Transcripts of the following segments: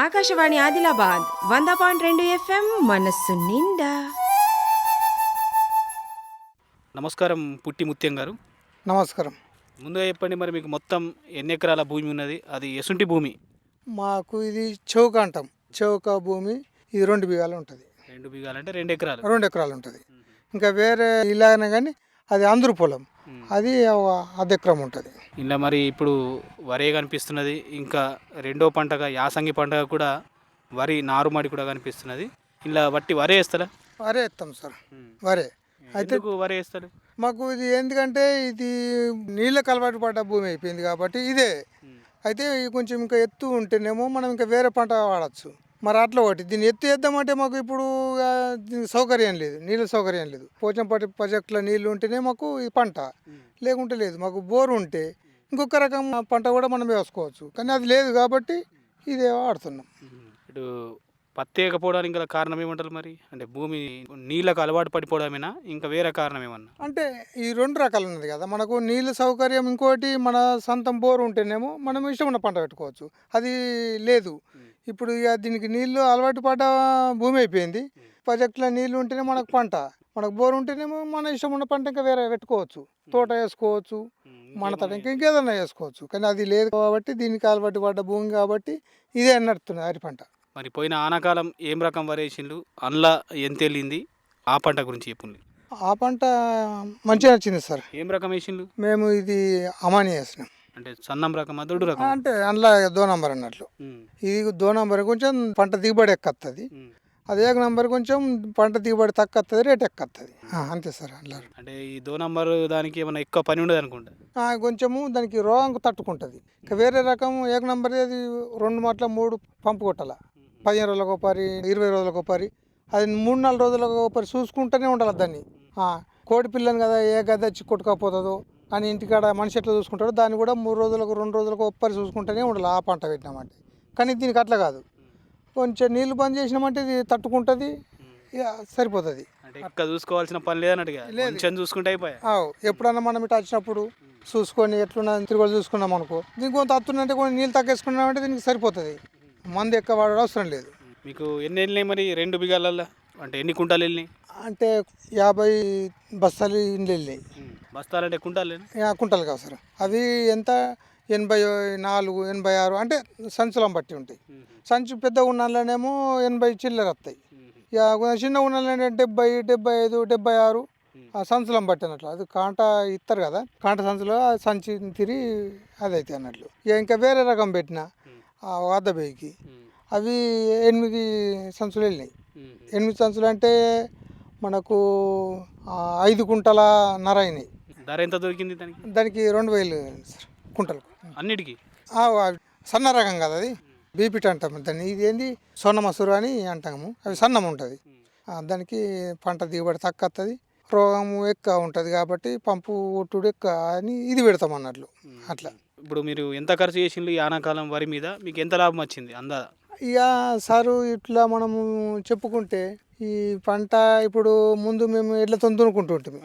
Akashvani Adilabad 100.2 FM మనస్సు నిండా. నమస్కారం పుట్టి ముత్యం గారు. నమస్కారం. ముందుగా చెప్పండి, మరి మీకు మొత్తం ఎన్ని ఎకరాల భూమి ఉన్నది? అది ఎసుంటి భూమి? మాకు ఇది చౌక అంటాం. చౌక భూమి ఇది 2 బిఘాలు ఉంటుంది. 2 బిఘాలు అంటే 2 ఎకరాలు. 2 ఎకరాలు ఉంటుంది. ఇంకా వేరే ఇలాగనే కానీ అది అందరు పొలం, అది 1/2 ఎకరం ఉంటుంది. ఇలా మరి ఇప్పుడు వరే కనిపిస్తున్నది, ఇంకా రెండో పంటగా యాసంగి పంటగా కూడా వరి నారుమడి కూడా కనిపిస్తున్నది. ఇలా బట్టి వరే వేస్తారా? వరే ఎత్తాం సార్, వరే. అయితే వరే వేస్తారు మాకు ఇది ఎందుకంటే ఇది నీళ్ళకి అలవాటు పడ్డ భూమి అయిపోయింది కాబట్టి ఇదే. అయితే కొంచెం ఇంకా ఎత్తు ఉంటేనేమో మనం ఇంకా వేరే పంట వాడచ్చు. మరి అట్లా ఒకటి దీన్ని ఎత్తు వేద్దామంటే మాకు ఇప్పుడు దీనికి సౌకర్యం లేదు, నీళ్ళ సౌకర్యం లేదు. పోచంపట్టి ప్రాజెక్టులో నీళ్ళు ఉంటేనే మాకు ఈ పంట, లేకుంటే లేదు. మాకు బోరు ఉంటే ఇంకొక రకం పంట కూడా మనం వేసుకోవచ్చు, కానీ అది లేదు కాబట్టి ఇదే వాడుతున్నాం. ఇటు పత్తి వేయకపోవడానికి గల కారణం ఏమంటారు మరి? అంటే భూమి నీళ్ళకు అలవాటు పడిపోవడమేనా, ఇంకా వేరే కారణం ఏమన్నా? అంటే ఈ 2 రకాలు ఉన్నది కదా, మనకు నీళ్ళ సౌకర్యం, ఇంకోటి మన సొంతం బోరు ఉంటేనేమో మనం ఇష్టం ఉన్న పంట పెట్టుకోవచ్చు. అది లేదు. ఇప్పుడు ఇక దీనికి నీళ్ళు అలవాటు పడ్డ భూమి అయిపోయింది. ప్రాజెక్టులో నీళ్ళు ఉంటేనే మనకు పంట, మనకు బోరు ఉంటేనేమో మన ఇష్టం ఉన్న పంట ఇంకా వేరే పెట్టుకోవచ్చు. తోట వేసుకోవచ్చు, మన తోట ఇంకేదన్నా వేసుకోవచ్చు. కానీ అది లేదు కాబట్టి దీనికి అలవాటు పడ్డ భూమి కాబట్టి ఇదే నడుస్తుంది వరి పంట. మరి పోయిన ఆనకాలం ఏం రకం వరి వేసిండ్రు? అందులో ఎంత వెళ్ళింది? ఆ పంట గురించి చెప్పుంది. ఆ పంట మంచిగా వచ్చింది సార్. ఏం రకం వేసిండ్రు? మేము ఇది అమాని వేసినాం. అంటే సన్నం రకం, దొడ్డు రకం? అంటే అందులో 2 నంబర్ అన్నట్లు. ఇది 2 నంబర్ కొంచెం పంట దిగుబడి ఎక్కువస్తుంది. అది 1 నంబర్ కొంచెం పంట దిగుబడి తక్కువ వస్తుంది, రేట్ ఎక్కువ. అంతే సార్. అందులో అంటే ఈ 2 నంబర్ దానికి ఏమైనా ఎక్కువ పని ఉండదు అనుకుంటా. కొంచెము దానికి రోగం తట్టుకుంటుంది. ఇక వేరే రకం 1 నంబర్ అది 2 మాటల 3 పంపు కొట్టాల. 15 రోజులకు ఒకసారి, 20 రోజులకు ఒకసారి, అది 3-4 రోజులకు ఒకసారి చూసుకుంటూనే ఉండాలి దాన్ని. కోడి పిల్లని కదా, ఏ గద్ద వచ్చి కొట్టుకపోతుందో అని ఇంటికాడ మనిషి ఎట్లా చూసుకుంటాడో దాన్ని కూడా 3 రోజులకు 2 రోజులకు ఒకసారి చూసుకుంటూనే ఉండాలి ఆ పంట పెట్టినామంటే. కానీ దీనికి అట్లా కాదు, కొంచెం నీళ్ళు బంద్ చేసినామంటే ఇది తట్టుకుంటుంది, ఇక సరిపోతుంది. అంటే ఇంకా చూసుకోవాల్సిన పని లేదన్నట్టుగా కొంచెం చూసుకుంటే అయిపోయా. ఎప్పుడన్నా మనం ఇటు వచ్చినప్పుడు చూసుకొని ఎట్లున్నా తిరుగులు చూసుకున్నాం అనుకో, దీనికి కొంత అత్తుందంటే కొన్ని నీళ్ళు తగ్గేసుకున్నామంటే దీనికి సరిపోతుంది. మందు ఎక్కువ వాడడం అవసరం లేదు. మీకు ఎన్ని వెళ్ళినాయి మరి 2 బిఘాలల్లో? అంటే ఎన్ని కుంటాలు వెళ్ళినాయి? అంటే 50 బస్తాలు ఇండ్లు వెళ్ళినాయి. బస్తాలు అంటే కుంటాలు? కుంటలు కావు సార్. అవి ఎంత 84, 86 అంటే సంచులం బట్టి ఉంటాయి. సంచి పెద్ద ఉన్నాళ్ళనేమో 80 చిల్లర వస్తాయి. ఇక చిన్న ఉన్నాళ్ళంటే 70, 75, 76 ఆ సంచులం బట్టి అన్నట్లు. అది కాంట ఇస్తారు కదా, కాంట సంచులో ఆ సంచి తిరిగి అదైతే అన్నట్లు. ఇక ఇంకా వేరే రకం పెట్టిన 1/2 బేయికి అవి 8 సంచులు వెళ్ళినాయి. 8 సంచులు అంటే మనకు 5 కుంటల నర అయినాయి. ధర ఎంత దొరికింది దానికి? దానికి 2000 సార్ కుంటలకు అన్నిటికీ. సన్న రకం కదా అది, బీపీటీ అంటాము దాన్ని. ఇది ఏంది సొన్న మసూరు అని అంటాము. అవి సన్నం ఉంటుంది. దానికి పంట దిగుబడి తక్కువ వస్తుంది, రోగం ఎక్కువ ఉంటుంది కాబట్టి పంపు ఒట్టుడు ఎక్కువ అని ఇది పెడతాం అన్నట్లు. అట్లా ఇప్పుడు మీరు ఎంత ఖర్చు చేసిండ్రు ఈ ఆనాకాలం వరి మీద? మీకు ఎంత లాభం వచ్చింది అందా? ఇక సారు ఇట్లా మనము చెప్పుకుంటే ఈ పంట ఇప్పుడు ముందు మేము ఎట్లా దున్నుకుంటుంటాము,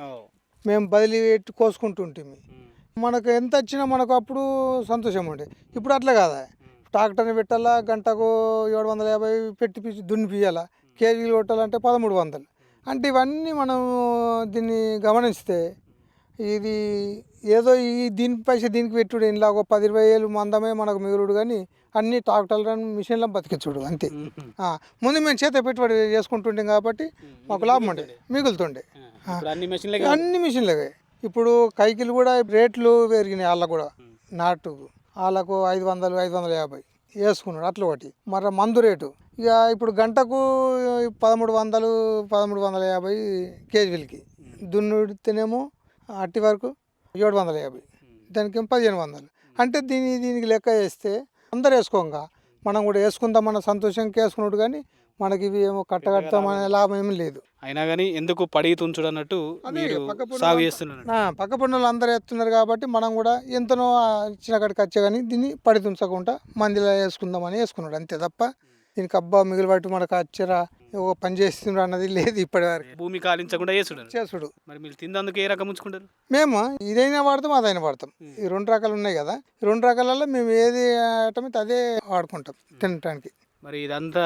మేము బదిలీ పెట్టి కోసుకుంటుంటాము. మనకు ఎంత వచ్చినా మనకు అప్పుడు సంతోషం ఉండే. ఇప్పుడు అట్లా కాదా, ట్రాక్టర్ని పెట్టాలా, గంటకు 750 పెట్టి దున్ని పియ్యాలా, కేజీలు కొట్టాలంటే 1300. అంటే ఇవన్నీ మనం దీన్ని గమనిస్తే ఇది ఏదో ఈ దీని పైసా దీనికి పెట్టుడు ఇలా ఒక 10-20 ఏళ్ళు మందమే మనకు మిగులుడు, కానీ అన్ని ట్రాక్టర్లు మిషన్లో బతికించుడు అంతే. ముందు మేము చేత పెట్టుబడి చేసుకుంటుండే కాబట్టి మాకు లాభం ఉండే, మిగులుతుండే. అన్ని మిషన్లే. ఇప్పుడు కైకిలు కూడా రేట్లు పెరిగినాయి. వాళ్ళకు కూడా నాటు వాళ్ళకు 500, 550 వేసుకున్నాడు అట్లా ఒకటి. మరి మందు రేటు ఇక ఇప్పుడు గంటకు 1300, 1350 కేజీలకి. దున్నుడితేనేమో అట్టి వరకు 750, దానికి 1500. అంటే దీనికి లెక్క వేస్తే అందరు వేసుకోగా మనం కూడా వేసుకుందాం మన సంతోషంకి వేసుకున్నాడు, కానీ మనకి ఇవి ఏమో కట్టగడతామనే లాభం ఏమీ లేదు. అయినా కానీ ఎందుకు పడిగి తుంచుడు అన్నట్టు మీరు సాగు చేస్తున్నారు. పక్క పన్నులు అందరూ వేస్తున్నారు కాబట్టి మనం కూడా ఎంతనో ఇచ్చిన కాడికి వచ్చే, కానీ దీన్ని పడి తుంచకుండా మందిలో వేసుకుందామని వేసుకున్నాడు అంతే తప్ప దీనికి అబ్బా మిగిలి పట్టి మనకు వచ్చరా ఒక పని చేస్తున్నారు అన్నది లేదు ఇప్పటి వరకు. భూమి కాలించకుండా చేసుడు. మరి మీరు తిందందుకు ఏ రకం ఉంచుకుంటారు? మేము ఇదైనా వాడతాం, అదైనా వాడతాం. ఈ 2 రకాలు ఉన్నాయి కదా, ఈ 2 రకాలలో మేము ఏది ఐటమ్ అదే వాడుకుంటాం తినటానికి. మరి ఇదంతా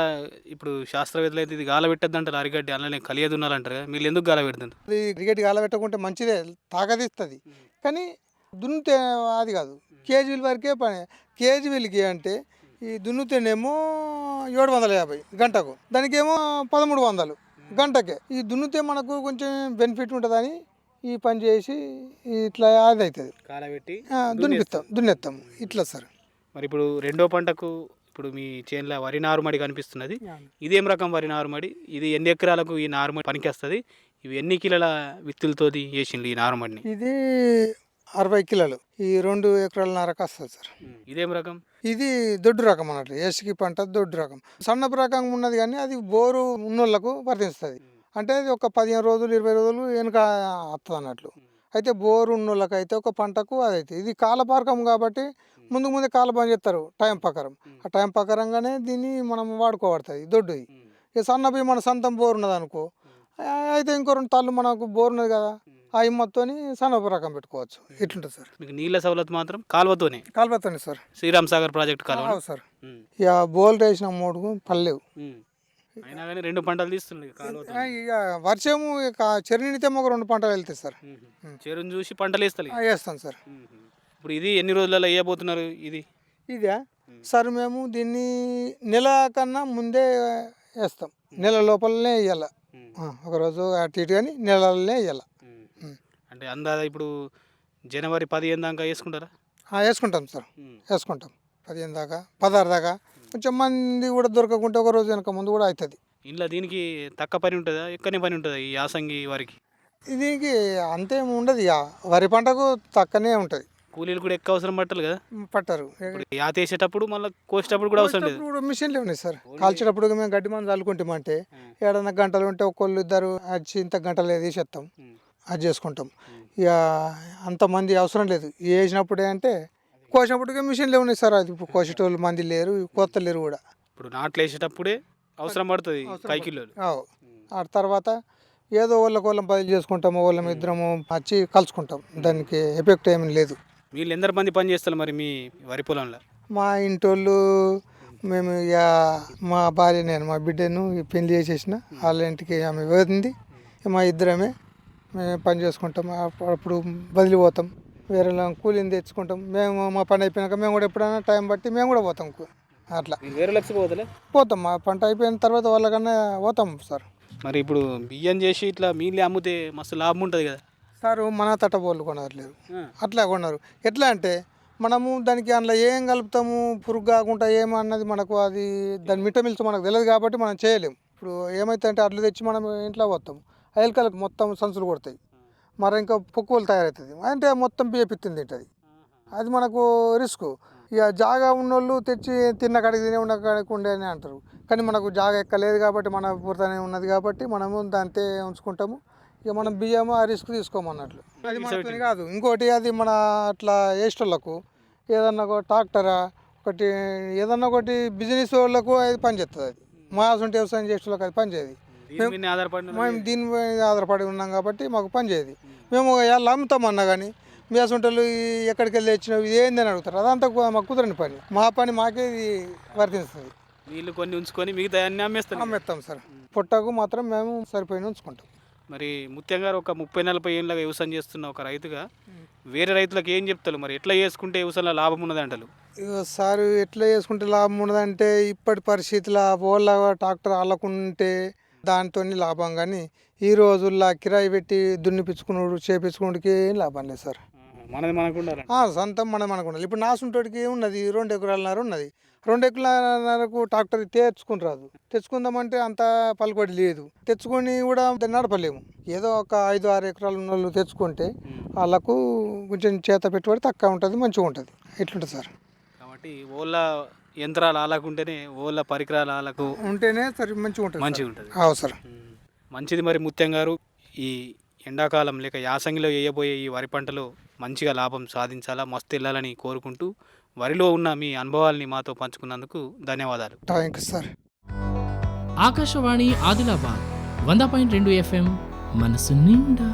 ఇప్పుడు శాస్త్రవేత్తలు అయితే ఇది గాలబెట్టద్దు అంటారు, అరిగడ్డి అలానే కలియదు ఉన్నారంటారు కదా, మీరు ఎందుకు గాలబెడుతుంటారు? అది క్రికెట్ గాలబెట్టకుంటే మంచిదే, తాగదిస్తుంది. కానీ దున్నితే అది కాదు, కేజీల వరకే పని. కేజీ వీళ్ళకి అంటే ఈ దున్నుతేనేమో 750 గంటకు, దానికేమో 1300 గంటకే. ఈ దున్నితే మనకు కొంచెం బెనిఫిట్ ఉంటుందని ఈ పని చేసి ఇట్లా అది అవుతుంది, కాలబెట్టి దున్నేస్తాం ఇట్లా సార్. మరి ఇప్పుడు రెండో పంటకు ఇప్పుడు మీ చేనులో వరి నారుమడి కనిపిస్తున్నది. ఇదేం రకం వరి నారుమడి? ఇది ఎన్ని ఎకరాలకు ఈ నారుమడి పనికి వస్తుంది? ఇవి ఎన్ని కిలోల విత్తులతో చేసిండ్రు ఈ నారుమడిని? ఇది 60 కిలోలు, ఈ 2 ఎకరాలన్నరకు వస్తుంది సార్. ఇదేం రకం? ఇది దొడ్డు రకం అన్నట్లు, ఏసుకి పంట దొడ్డు రకం. సన్నపు రకం ఉన్నది కానీ అది బోరు ఉన్నోళ్ళకు వర్తిస్తుంది. అంటే అది ఒక 15 రోజులు 20 రోజులు వెనుక వస్తుంది అన్నట్లు. అయితే బోరు ఉన్నోళ్ళకి అయితే ఒక పంటకు అది అయితే, ఇది కాలపారకం కాబట్టి ముందే కాలపారం చేస్తారు టైం ప్రకారం. ఆ టైం ప్రకారంగానే దీన్ని మనం వాడుకోబడుతుంది దొడ్డుది. ఇక సన్నపి మన సొంతం బోరు ఉన్నది అనుకో, అయితే ఇంకో 2 తాళ్ళు మనకు బోరు ఉన్నది కదా, ఆ హిమ్మత్తోని సన్నపు రకం పెట్టుకోవచ్చు. ఇట్లుంటుంది సార్. మీకు నీళ్ళ సవలత్ మాత్రం కాలువతోనే సార్. శ్రీరామ్ సాగర్ ప్రాజెక్ట్ కాలువ సార్. ఇక బోల్ వేసిన 3 పర్లేవు, అయినా కానీ 2 పంటలు తీస్తున్నాయి కాలువతో. ఇక వర్షము ఇక చెరు నిండితే ఒక 2 పంటలు వెళ్తాయి సార్. చెరువును చూసి పంటలు వేస్తారు. వేస్తాం సార్. ఇప్పుడు ఇది ఎన్ని రోజులలో వేయబోతున్నారు? ఇదే సార్, మేము దీన్ని నెల కన్నా ముందే వేస్తాం. నెల లోపలనే వేయాలి, ఒకరోజు అటు ఇటు కానీ నెలలోనే వేయాలి. అంటే అందాజ ఇప్పుడు జనవరి 15 దాకా వేసుకుంటారా? వేసుకుంటాం సార్, వేసుకుంటాం. 15 దాకా 16 దాకా. కొంచెం మంది కూడా దొరకకుంటే ఒక రోజు వెనక ముందు కూడా అవుతుంది. ఇంట్లో దీనికి తక్కువ పని ఉంటుందా, ఎక్కువనే పని ఉంటుందా ఈ యాసంగి వారికి? దీనికి అంతేం ఉండదు, ఇక వరి పంటకు తక్కువనే ఉంటుంది. కూలీలు కూడా ఎక్కువ అవసరం పట్టాలి కదా, పట్టారు. యాత వేసేటప్పుడు మళ్ళీ కోసేటప్పుడు కూడా అవసరం లేదు. ఇప్పుడు మిషన్లు ఉన్నాయి సార్. కాల్చేటప్పుడు మేము గడ్డి మందు చల్లుకుంటామంటే ఏడన్నా గంటలు ఉంటే ఒకళ్ళు ఇద్దరు వచ్చి ఇంత గంటలు తీసేస్తాం, అది చేసుకుంటాం. ఇక అంతమంది అవసరం లేదు. వేసినప్పుడే అంటే కోసినప్పటికే మిషన్లు ఉన్నాయి సార్. అది ఇప్పుడు కోసేటోళ్ళు మంది లేరు, కొత్త లేరు కూడా. ఇప్పుడు నాట్లు వేసేటప్పుడే అవసరం పడుతుంది కైకిల్లోలు. ఆ తర్వాత ఏదో వాళ్ళం బదిలీ చేసుకుంటాము, వాళ్ళం ఇద్దరము వచ్చి కలుసుకుంటాం. దానికి ఎఫెక్ట్ ఏమీ లేదు. వీళ్ళు ఎందరు మంది పని చేస్తారు మరి మీ వరి పొలంలో? మా ఇంటోళ్ళు మేము ఇక మా భార్య, నేను మా బిడ్డను పెళ్లి చేసేసిన, వాళ్ళ ఇంటికి ఆమె పోతుంది. మా ఇద్దరమే మేము పని చేసుకుంటాం. అప్పుడు బదిలీ పోతాం, వేరే కూలీని తెచ్చుకుంటాం. మేము మా పని అయిపోయినాక మేము కూడా ఎప్పుడైనా టైం బట్టి మేము కూడా పోతాం. అట్లా వేరే లక్ష పోతాం. మా పంట అయిపోయిన తర్వాత వాళ్ళకన్నా పోతాం సార్. మరి ఇప్పుడు బియ్యం చేసి ఇట్లా మీళ్ళే అమ్మితే మస్తు లాభం ఉంటుంది కదా సార్. మన తట్ట బోళ్ళు కొనట్లేదు, అట్లా కొన్నారు. ఎట్లా అంటే మనము దానికి అందులో ఏం కలుపుతాము, పురుగు కాకుండా ఏమన్నది మనకు అది దాని మిట్టమిల్స్ మనకు తెలియదు కాబట్టి మనం చేయలేము. ఇప్పుడు ఏమైతే అట్లు తెచ్చి మనం ఇంట్లో పోతాం, అయలకలకు మొత్తం సంచులు కొడతాయి, మరి ఇంకా పొక్కులు తయారవుతుంది అంటే మొత్తం బియ్యపిత్తింది తింటుంది. అది మనకు రిస్క్. ఇక జాగా ఉన్నోళ్ళు తెచ్చి తిన్న కాడికి తినే ఉన్న కాడికి ఉండే అని అంటారు. కానీ మనకు జాగా ఎక్కలేదు కాబట్టి మన పూర్తనే ఉన్నది కాబట్టి మనము దాంతే ఉంచుకుంటాము. ఇక మనం బియ్యము ఆ రిస్క్ తీసుకోమన్నట్లు. అది మనతో కాదు. ఇంకోటి అది మన అట్లా వేసేటోళ్ళకు ఏదన్నా ఒక ట్రాక్టరా ఒకటి ఏదన్నా ఒకటి బిజినెస్ వాళ్ళకు అది పనిచేస్తుంది. అది మా అసంటి వ్యవసాయం చేసేటోళ్ళకి అది పనిచేయదు. మేము దీని మీద ఆధారపడి ఉన్నాం కాబట్టి మాకు పనిచేయదు. మేము ఎలా అమ్ముతామన్నా కానీ మీ అసంటోళ్ళు ఎక్కడికి వెళ్ళి తెచ్చినావు ఇది ఏందని అడుగుతారు. అదంతా మాకు కుదరని పని. మా పని మాకే ఇది వర్తిస్తుంది. వీళ్ళు కొన్ని ఉంచుకొని మిగతా అన్ని అమ్మేస్తాం సార్. పొట్టకు మాత్రం మేము సరిపోయిన ఉంచుకుంటాం. మరి ముత్యం గారు ఒక 30-40 ఏళ్ళ వ్యవసాయం చేస్తున్న ఒక రైతుగా వేరే రైతులకు ఏం చెప్తారు? మరి ఎట్లా చేసుకుంటే వ్యవసాయంలో లాభం ఉన్నది అంటారు? సార్ ఎట్లా చేసుకుంటే లాభం ఉన్నదంటే ఇప్పటి పరిస్థితుల వాళ్ళ ట్రాక్టర్ అల్లకుంటే దాంతో లాభం. కానీ ఈ రోజుల్లో కిరాయి పెట్టి దున్నిపించుకున్నాడు చేపించుకున్నకి ఏం లాభం లేదు సార్. మనది మనకు ఉండాలి, సొంతం మనకు ఉండాలి. ఇప్పుడు నాసుంటోడికి ఉన్నది 2 ఎకరాలన్నర ఉన్నది. 2 ఎకరాలన్నరకు ట్రాక్టర్ తెచ్చుకుని తెచ్చుకుందామంటే అంత పలుకుబడి లేదు. తెచ్చుకొని కూడా నడపలేము. ఏదో ఒక 5-6 ఎకరాలు ఉన్న వాళ్ళు తెచ్చుకుంటే వాళ్ళకు కొంచెం చేత పెట్టుబడి తక్కువ ఉంటుంది, మంచిగా ఉంటుంది. ఎట్లుంటుంది సార్. కాబట్టి ఓళ్ళ యంత్రాలు ఆలకుంటేనే ఓళ్ళ పరికరాలు ఆలకు ఉంటేనే సరే మంచిగా ఉంటుంది. సార్ మంచిది. మరి ముత్యం గారు ఈ ఎండాకాలం లేక యాసంగిలో వేయబోయే ఈ వరి పంటలో మంచిగా లాభం సాధించాలా, మస్తు వెళ్ళాలని కోరుకుంటూ వరిలో ఉన్న మీ అనుభవాల్ని మాతో పంచుకున్నందుకు ధన్యవాదాలు. Thank you sir. Akashvani Adilabad 100.2 FM మనసు నిండా.